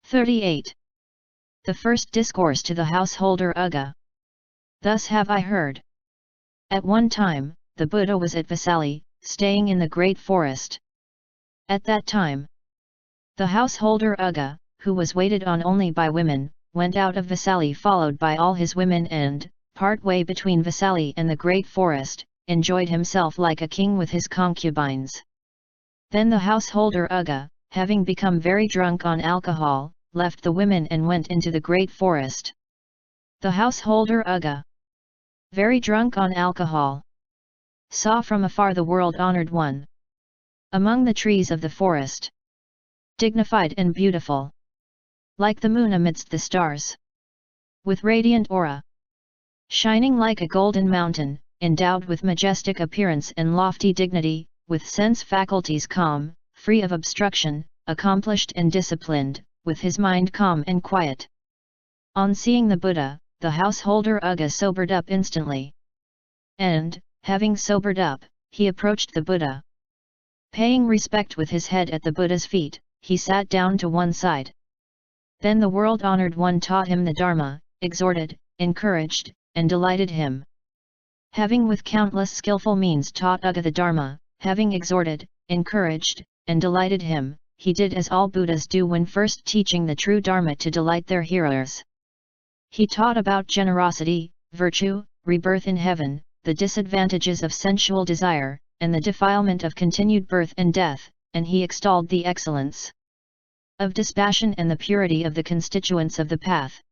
38. The first discourse to the householder Ugga. Thus have I heard. At one time, the Buddha was at Vesali, staying in the great forest. At that time, the householder Ugga, who was waited on only by women, went out of Vesali followed by all his women and, part-way between Vesali and the great forest, enjoyed himself like a king with his concubines. Then the householder Ugga, having become very drunk on alcohol, left the women and went into the great forest. The householder Ugga, very drunk on alcohol, saw from afar the world-honored one, among the trees of the forest, dignified and beautiful, like the moon amidst the stars, with radiant aura, shining like a golden mountain, endowed with majestic appearance and lofty dignity, with sense faculties calm, free of obstruction, accomplished and disciplined, with his mind calm and quiet. On seeing the Buddha, the householder Ugga sobered up instantly. And, having sobered up, he approached the Buddha. Paying respect with his head at the Buddha's feet, he sat down to one side. Then the world-honored one taught him the Dharma, exhorted, encouraged, and delighted him. Having with countless skillful means taught Ugga the Dharma, having exhorted, encouraged, and delighted him, he did as all Buddhas do when first teaching the true Dharma to delight their hearers. He taught about generosity, virtue, rebirth in heaven, the disadvantages of sensual desire, and the defilement of continued birth and death, and he extolled the excellence of dispassion and the purity of the constituents of the path.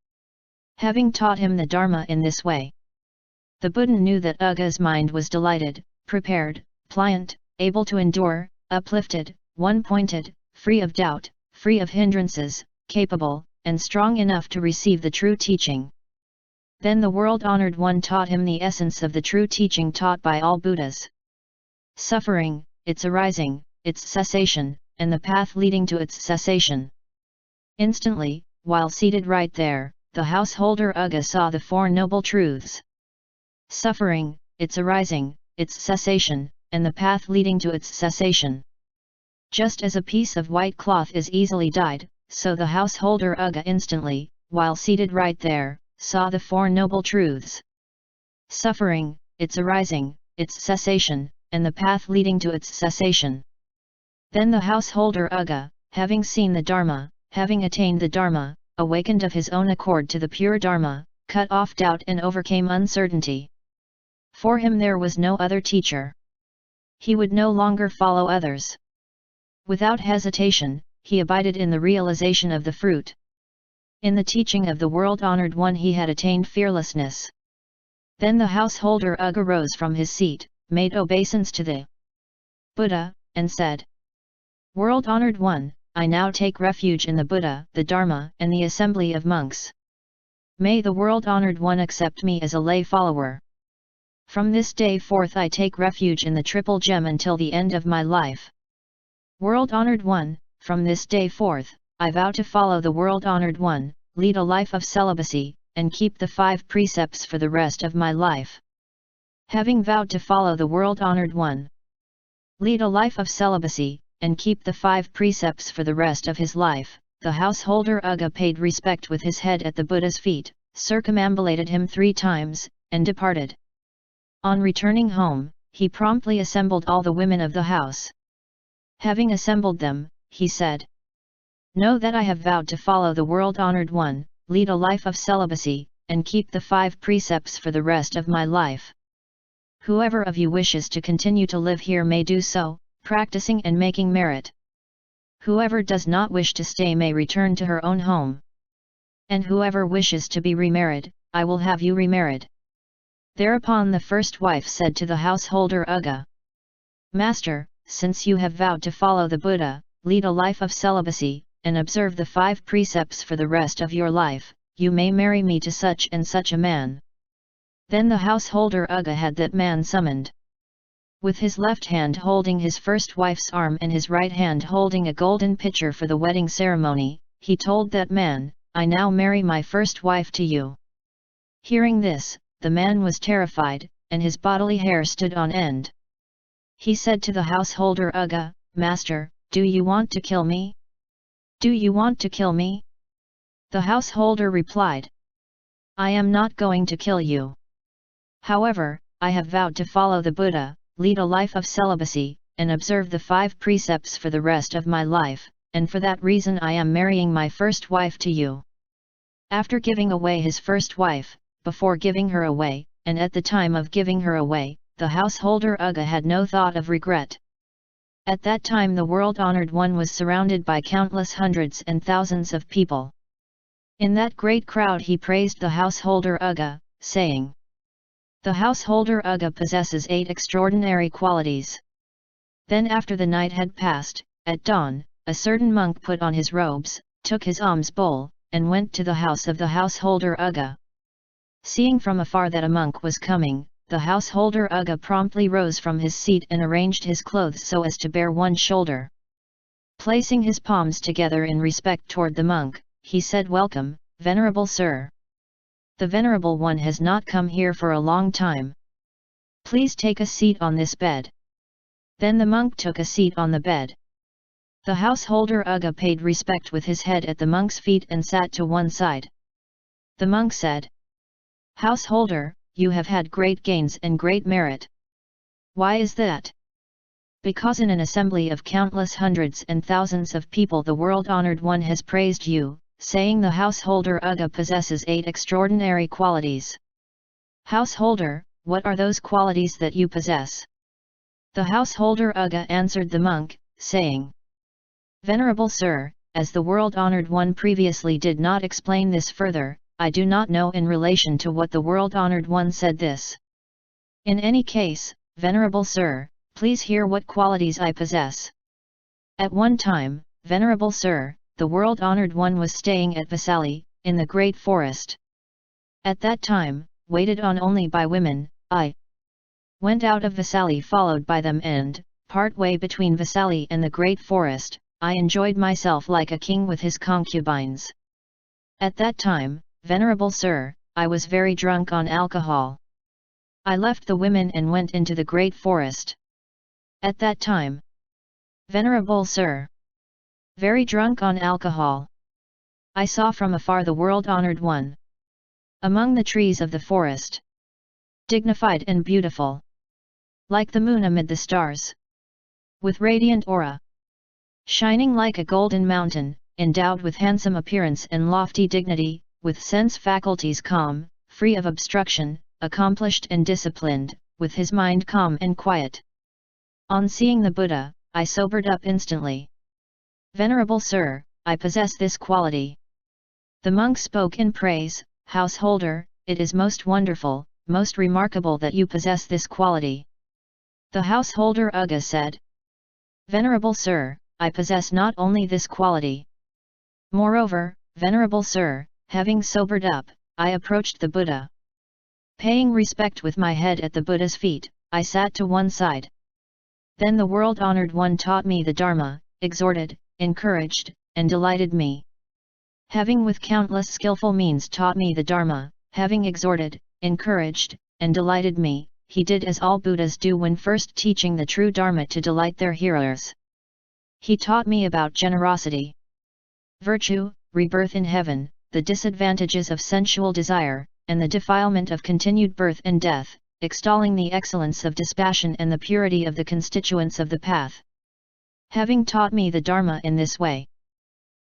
Having taught him the Dharma in this way, the Buddha knew that Ugga's mind was delighted, prepared, pliant, able to endure, uplifted, one-pointed, free of doubt, free of hindrances, capable, and strong enough to receive the true teaching. Then the world-honored one taught him the essence of the true teaching taught by all Buddhas. Suffering, its arising, its cessation, and the path leading to its cessation. Instantly, while seated right there, the householder Ugga saw the Four Noble Truths. Suffering, its arising, its cessation, and the path leading to its cessation. Just as a piece of white cloth is easily dyed, so the householder Ugga instantly, while seated right there, saw the Four Noble Truths. Suffering, its arising, its cessation, and the path leading to its cessation. Then the householder Ugga, having seen the Dharma, having attained the Dharma, awakened of his own accord to the pure Dharma, cut off doubt and overcame uncertainty. For him there was no other teacher. He would no longer follow others. Without hesitation, he abided in the realization of the fruit. In the teaching of the world-honored one he had attained fearlessness. Then the householder Ugga rose from his seat, made obeisance to the Buddha, and said, "World-honored one, I now take refuge in the Buddha, the Dharma, and the assembly of monks. May the world-honored one accept me as a lay follower. From this day forth I take refuge in the Triple Gem until the end of my life. World-honored one, from this day forth, I vow to follow the world-honored one, lead a life of celibacy, and keep the 5 precepts for the rest of my life." Having vowed to follow the world-honored one, lead a life of celibacy, and keep the 5 precepts for the rest of his life, the householder Ugga paid respect with his head at the Buddha's feet, circumambulated him 3 times, and departed. On returning home, he promptly assembled all the women of the house. Having assembled them, he said, "Know that I have vowed to follow the world-honored one, lead a life of celibacy, and keep the 5 precepts for the rest of my life. Whoever of you wishes to continue to live here may do so, practicing and making merit. Whoever does not wish to stay may return to her own home. And whoever wishes to be remarried, I will have you remarried." Thereupon the first wife said to the householder Ugga, "Master, since you have vowed to follow the Buddha, lead a life of celibacy, and observe the 5 precepts for the rest of your life, you may marry me to such and such a man." Then the householder Ugga had that man summoned. With his left hand holding his first wife's arm and his right hand holding a golden pitcher for the wedding ceremony, he told that man, "I now marry my first wife to you." Hearing this, the man was terrified, and his bodily hair stood on end. He said to the householder Ugga, "Master, do you want to kill me? Do you want to kill me?" The householder replied, I am not going to kill you. However, I have vowed to follow the Buddha, lead a life of celibacy, and observe the 5 precepts for the rest of my life, and for that reason I am marrying my first wife to you. After giving away his first wife, before giving her away, and at the time of giving her away, the householder Ugga had no thought of regret. At that time the world-honored one was surrounded by countless hundreds and thousands of people. In that great crowd he praised the householder Ugga, saying, The householder Ugga possesses 8 extraordinary qualities. Then after the night had passed, at dawn, a certain monk put on his robes, took his alms bowl, and went to the house of the householder Ugga. Seeing from afar that a monk was coming, the householder Ugga promptly rose from his seat and arranged his clothes so as to bare one shoulder. Placing his palms together in respect toward the monk, he said, Welcome, Venerable Sir. The Venerable One has not come here for a long time. Please take a seat on this bed. Then the monk took a seat on the bed. The householder Ugga paid respect with his head at the monk's feet and sat to one side. The monk said, Householder, you have had great gains and great merit. Why is that? Because in an assembly of countless hundreds and thousands of people the world-honored one has praised you, saying the householder Ugga possesses 8 extraordinary qualities. Householder, what are those qualities that you possess? The householder Ugga answered the monk, saying, Venerable Sir, as the world-honored one previously did not explain this further, I do not know in relation to what the world-honored one said this. In any case, Venerable Sir, please hear what qualities I possess. At one time, Venerable Sir, the world-honored one was staying at Vesali, in the great forest. At that time, waited on only by women, I went out of Vesali followed by them and, part way between Vesali and the great forest, I enjoyed myself like a king with his concubines. At that time, Venerable Sir, I was very drunk on alcohol. I left the women and went into the great forest. At that time, Venerable Sir, very drunk on alcohol, I saw from afar the world-honored one. Among the trees of the forest, dignified and beautiful, like the moon amid the stars, with radiant aura, shining like a golden mountain, endowed with handsome appearance and lofty dignity, with sense faculties calm, free of obstruction, accomplished and disciplined, with his mind calm and quiet. On seeing the Buddha, I sobered up instantly. Venerable Sir, I possess this quality. The monk spoke in praise, Householder, it is most wonderful, most remarkable that you possess this quality. The householder Ugga said, Venerable Sir, I possess not only this quality. Moreover, Venerable Sir, having sobered up, I approached the Buddha. Paying respect with my head at the Buddha's feet, I sat to one side. Then the world-honored one taught me the Dharma, exhorted, encouraged, and delighted me. Having with countless skillful means taught me the Dharma, having exhorted, encouraged, and delighted me, he did as all Buddhas do when first teaching the true Dharma to delight their hearers. He taught me about generosity, virtue, rebirth in heaven, the disadvantages of sensual desire, and the defilement of continued birth and death, extolling the excellence of dispassion and the purity of the constituents of the path. Having taught me the Dharma in this way,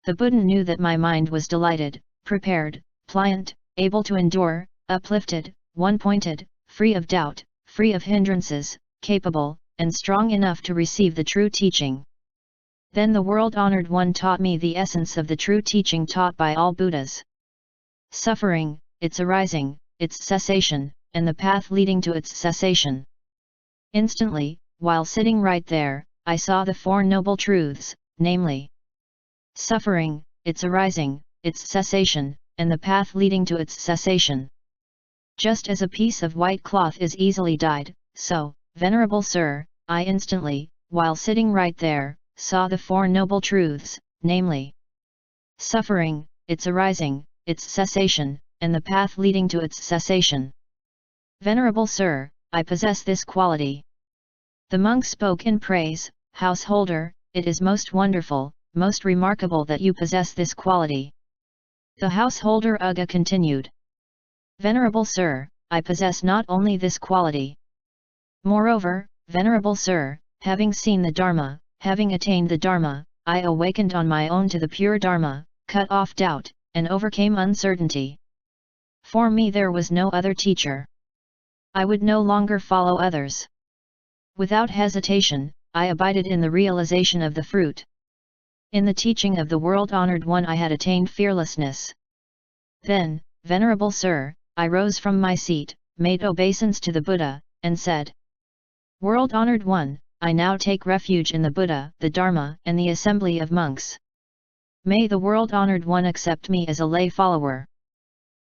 the Buddha knew that my mind was delighted, prepared, pliant, able to endure, uplifted, one-pointed, free of doubt, free of hindrances, capable, and strong enough to receive the true teaching. Then the world-honored one taught me the essence of the true teaching taught by all Buddhas. Suffering, its arising, its cessation, and the path leading to its cessation. Instantly, while sitting right there, I saw the 4 noble truths, namely, suffering, its arising, its cessation, and the path leading to its cessation. Just as a piece of white cloth is easily dyed, so, Venerable Sir, I instantly, while sitting right there, saw the 4 noble truths, namely, suffering, its arising, its cessation, and the path leading to its cessation. Venerable Sir, I possess this quality. The monk spoke in praise, Householder, it is most wonderful, most remarkable that you possess this quality. The householder Ugga continued. Venerable Sir, I possess not only this quality. Moreover, Venerable Sir, having seen the Dharma, having attained the Dharma, I awakened on my own to the pure Dharma, cut off doubt, and overcame uncertainty. For me there was no other teacher. I would no longer follow others. Without hesitation, I abided in the realization of the fruit. In the teaching of the world-honored one I had attained fearlessness. Then, Venerable Sir, I rose from my seat, made obeisance to the Buddha, and said, World-honored one, I now take refuge in the Buddha, the Dharma, and the assembly of monks. May the world-honored one accept me as a lay follower.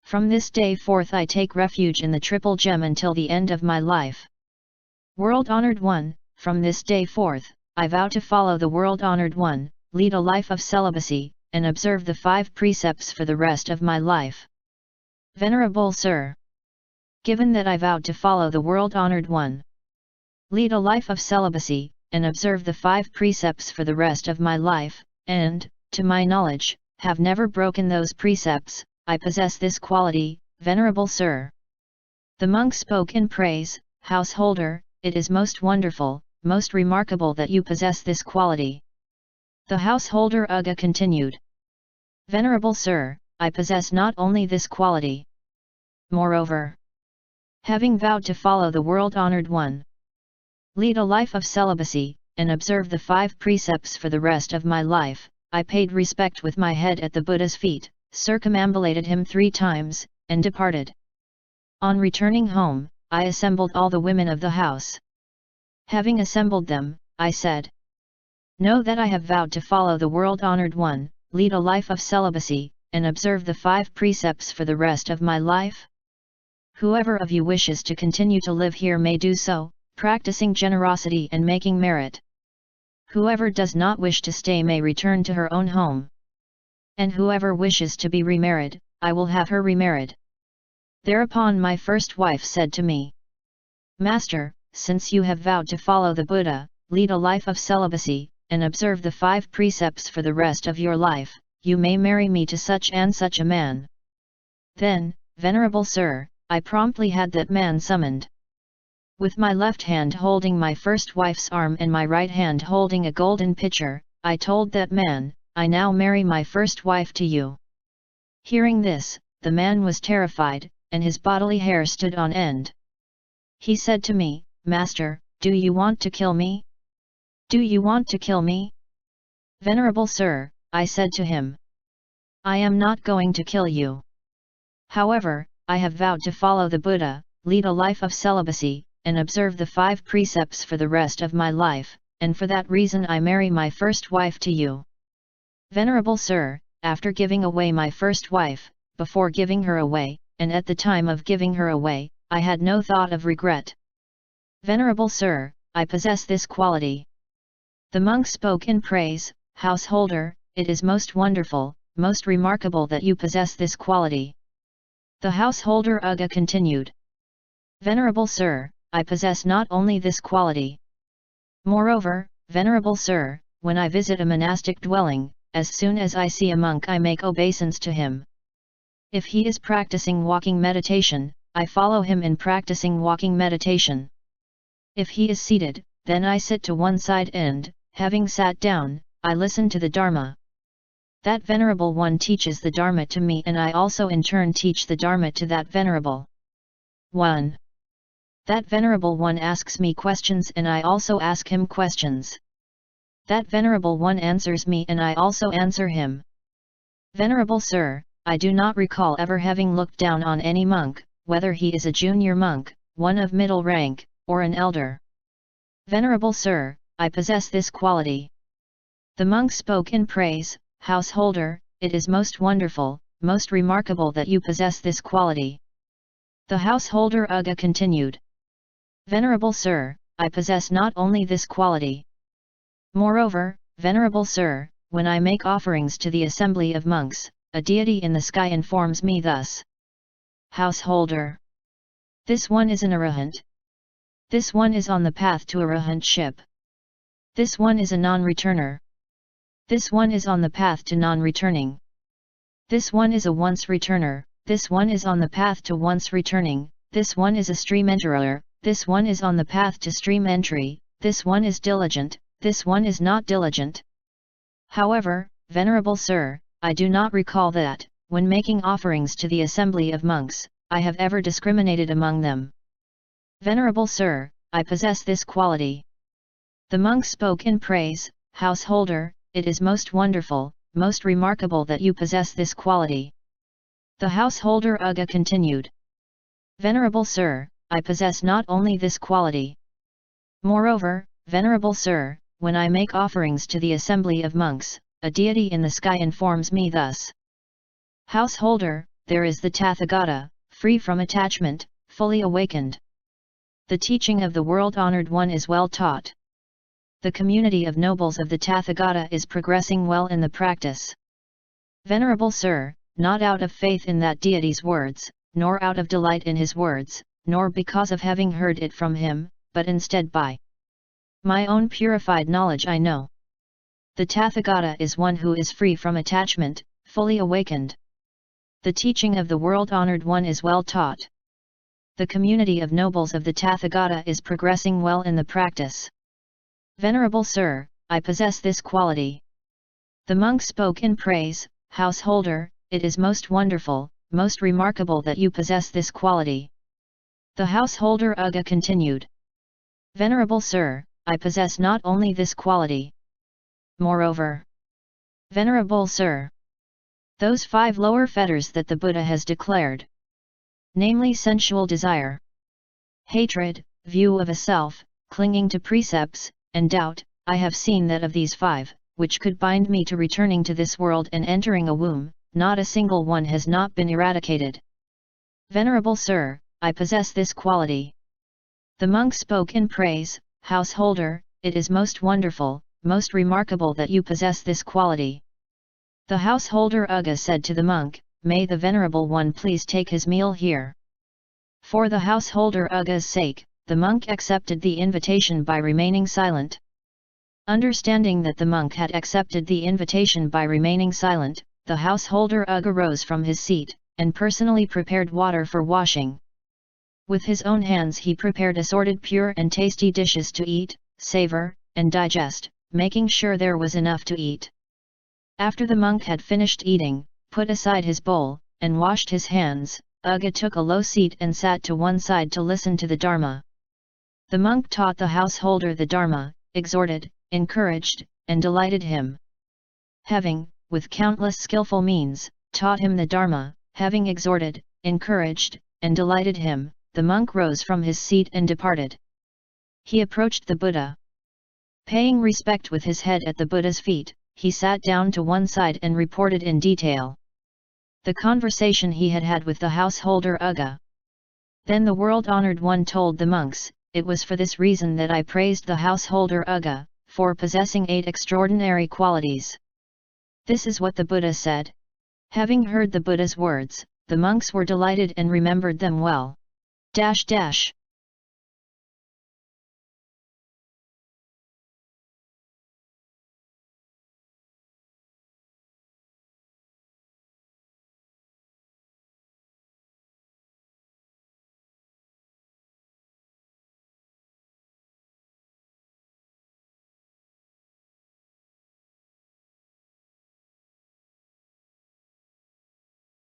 From this day forth I take refuge in the Triple Gem until the end of my life. World-honored one, from this day forth, I vow to follow the world-honored one, lead a life of celibacy, and observe the 5 precepts for the rest of my life. Venerable Sir, given that I vowed to follow the world-honored one, lead a life of celibacy, and observe the 5 precepts for the rest of my life, and, to my knowledge, have never broken those precepts, I possess this quality, Venerable Sir. The monk spoke in praise, Householder, it is most wonderful, most remarkable that you possess this quality. The householder Ugga continued. Venerable Sir, I possess not only this quality. Moreover, having vowed to follow the world-honored one, lead a life of celibacy, and observe the 5 precepts for the rest of my life, I paid respect with my head at the Buddha's feet, circumambulated him 3 times, and departed. On returning home, I assembled all the women of the house. Having assembled them, I said, Know that I have vowed to follow the world-honored one, lead a life of celibacy, and observe the 5 precepts for the rest of my life. Whoever of you wishes to continue to live here may do so, practicing generosity and making merit. Whoever does not wish to stay may return to her own home. And whoever wishes to be remarried, I will have her remarried. Thereupon my first wife said to me, Master, since you have vowed to follow the Buddha, lead a life of celibacy, and observe the 5 precepts for the rest of your life, you may marry me to such and such a man. Then, Venerable Sir, I promptly had that man summoned. With my left hand holding my first wife's arm and my right hand holding a golden pitcher, I told that man, I now marry my first wife to you. Hearing this, the man was terrified, and his bodily hair stood on end. He said to me, Master, do you want to kill me? Do you want to kill me? Venerable Sir, I said to him, I am not going to kill you. However, I have vowed to follow the Buddha, lead a life of celibacy, and observe the 5 precepts for the rest of my life, and for that reason I marry my first wife to you. Venerable Sir, after giving away my first wife, before giving her away, and at the time of giving her away, I had no thought of regret. Venerable Sir, I possess this quality. The monk spoke in praise, Householder, it is most wonderful, most remarkable that you possess this quality. The householder Ugga continued. Venerable Sir, I possess not only this quality. Moreover, Venerable Sir, when I visit a monastic dwelling, as soon as I see a monk I make obeisance to him. If he is practicing walking meditation, I follow him in practicing walking meditation. If he is seated, then I sit to one side and, having sat down, I listen to the Dharma. That Venerable one teaches the Dharma to me and I also in turn teach the Dharma to that Venerable 1. That Venerable one asks me questions and I also ask him questions. That Venerable one answers me and I also answer him. Venerable Sir, I do not recall ever having looked down on any monk, whether he is a junior monk, one of middle rank, or an elder. Venerable Sir, I possess this quality. The monk spoke in praise, Householder, it is most wonderful, most remarkable that you possess this quality. The householder Ugga continued. Venerable Sir, I possess not only this quality. Moreover, Venerable Sir, when I make offerings to the assembly of monks, a deity in the sky informs me thus. Householder. This one is an arahant. This one is on the path to arahantship. This one is a non-returner. This one is on the path to non-returning. This one is a once returner, this one is on the path to once returning, this one is a stream enterer, this one is on the path to stream entry, this one is diligent, this one is not diligent. However, Venerable Sir, I do not recall that, when making offerings to the assembly of monks, I have ever discriminated among them. Venerable Sir, I possess this quality. The monk spoke in praise, Householder, it is most wonderful, most remarkable that you possess this quality. The householder Ugga continued. Venerable Sir, I possess not only this quality. Moreover, Venerable Sir, when I make offerings to the assembly of monks, a deity in the sky informs me thus. Householder, there is the Tathagata, free from attachment, fully awakened. The teaching of the world-honored one is well taught. The community of nobles of the Tathagata is progressing well in the practice. Venerable Sir, not out of faith in that deity's words, nor out of delight in his words, nor because of having heard it from him, but instead by my own purified knowledge I know. The Tathagata is one who is free from attachment, fully awakened. The teaching of the world-honored one is well taught. The community of nobles of the Tathagata is progressing well in the practice. Venerable Sir, I possess this quality. The monk spoke in praise, Householder, it is most wonderful, most remarkable that you possess this quality. The householder Ugga continued. Venerable Sir, I possess not only this quality. Moreover, Venerable Sir, those 5 lower fetters that the Buddha has declared, namely sensual desire, hatred, view of a self, clinging to precepts, and doubt, I have seen that of these 5, which could bind me to returning to this world and entering a womb, not a single one has not been eradicated. Venerable Sir, I possess this quality. The monk spoke in praise, Householder, it is most wonderful, most remarkable that you possess this quality. The householder Ugga said to the monk, May the Venerable One please take his meal here. For the householder Ugga's sake, the monk accepted the invitation by remaining silent. Understanding that the monk had accepted the invitation by remaining silent, the householder Ugga rose from his seat, and personally prepared water for washing. With his own hands he prepared assorted pure and tasty dishes to eat, savor, and digest, making sure there was enough to eat. After the monk had finished eating, put aside his bowl, and washed his hands, Ugga took a low seat and sat to one side to listen to the Dharma. The monk taught the householder the Dharma, exhorted, encouraged, and delighted him. Having, with countless skillful means, taught him the Dharma, having exhorted, encouraged, and delighted him, the monk rose from his seat and departed. He approached the Buddha. Paying respect with his head at the Buddha's feet, he sat down to one side and reported in detail the conversation he had had with the householder Ugga. Then the world-honored one told the monks, it was for this reason that I praised the householder Ugga, for possessing 8 extraordinary qualities. This is what the Buddha said. Having heard the Buddha's words, the monks were delighted and remembered them well.